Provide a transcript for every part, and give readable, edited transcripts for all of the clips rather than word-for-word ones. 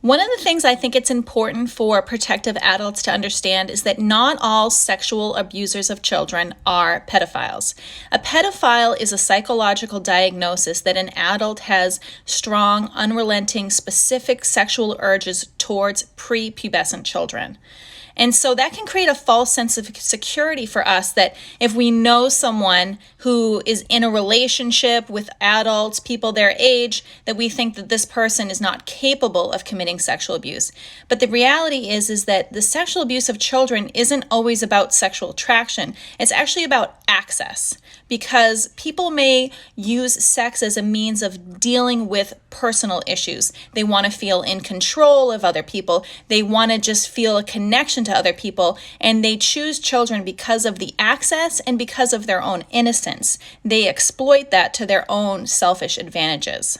One of the things I think it's important for protective adults to understand is that not all sexual abusers of children are pedophiles. A pedophile is a psychological diagnosis that an adult has strong, unrelenting, specific sexual urges towards prepubescent children. And so that can create a false sense of security for us that if we know someone who is in a relationship with adults, people their age, that we think that this person is not capable of committing sexual abuse. But the reality is that the sexual abuse of children isn't always about sexual attraction. It's actually about access, because people may use sex as a means of dealing with personal issues. They want to feel in control of other people. They want to just feel a connection to other people, and they choose children because of the access and because of their own innocence. They exploit that to their own selfish advantages.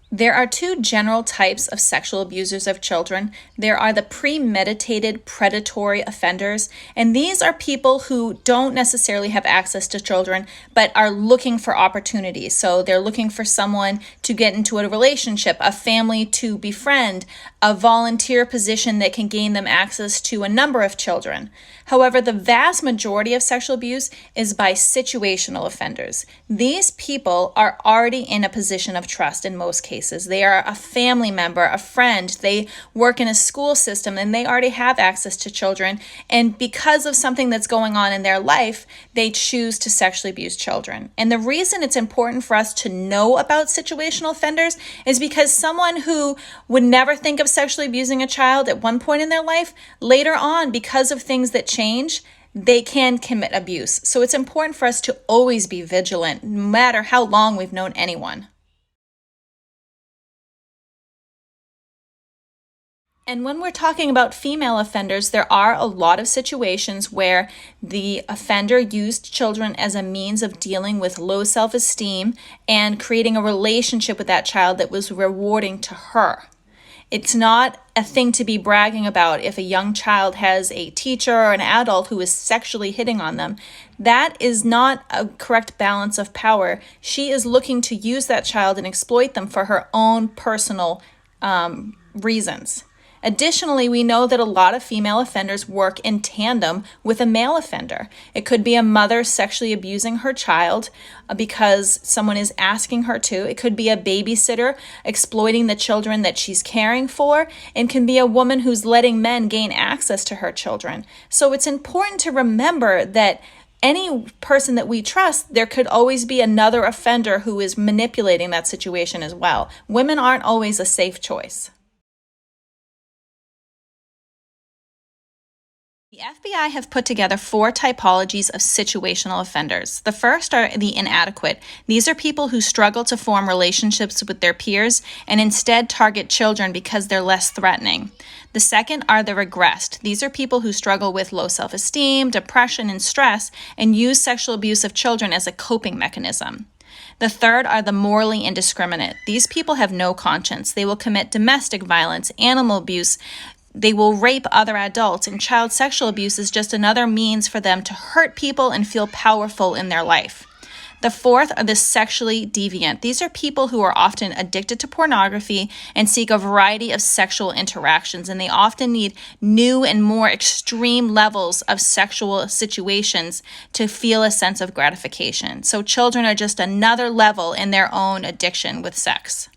There are two general types of sexual abusers of children. There are the premeditated predatory offenders, and these are people who don't necessarily have access to children, but are looking for opportunities. So they're looking for someone to get into a relationship, a family to befriend, a volunteer position that can gain them access to a number of children. However, the vast majority of sexual abuse is by situational offenders. These people are already in a position of trust in most cases. They are a family member, a friend. They work in a school system, and they already have access to children. And because of something that's going on in their life, they choose to sexually abuse children. And the reason it's important for us to know about situational offenders is because someone who would never think of sexually abusing a child at one point in their life, later on, because of things that change, they can commit abuse. So it's important for us to always be vigilant, no matter how long we've known anyone. And when we're talking about female offenders, there are a lot of situations where the offender used children as a means of dealing with low self-esteem and creating a relationship with that child that was rewarding to her. It's not a thing to be bragging about if a young child has a teacher or an adult who is sexually hitting on them. That is not a correct balance of power. She is looking to use that child and exploit them for her own personal reasons. Additionally, we know that a lot of female offenders work in tandem with a male offender. It could be a mother sexually abusing her child because someone is asking her to. It could be a babysitter exploiting the children that she's caring for. It can be a woman who's letting men gain access to her children. So it's important to remember that any person that we trust, there could always be another offender who is manipulating that situation as well. Women aren't always a safe choice. The FBI have put together 4 typologies of situational offenders. The first are the inadequate. These are people who struggle to form relationships with their peers and instead target children because they're less threatening. The second are the regressed. These are people who struggle with low self-esteem, depression, and stress and use sexual abuse of children as a coping mechanism. The third are the morally indiscriminate. These people have no conscience. They will commit domestic violence, animal abuse. They will rape other adults, and child sexual abuse is just another means for them to hurt people and feel powerful in their life. The fourth are the sexually deviant. These are people who are often addicted to pornography and seek a variety of sexual interactions, and they often need new and more extreme levels of sexual situations to feel a sense of gratification. So children are just another level in their own addiction with sex.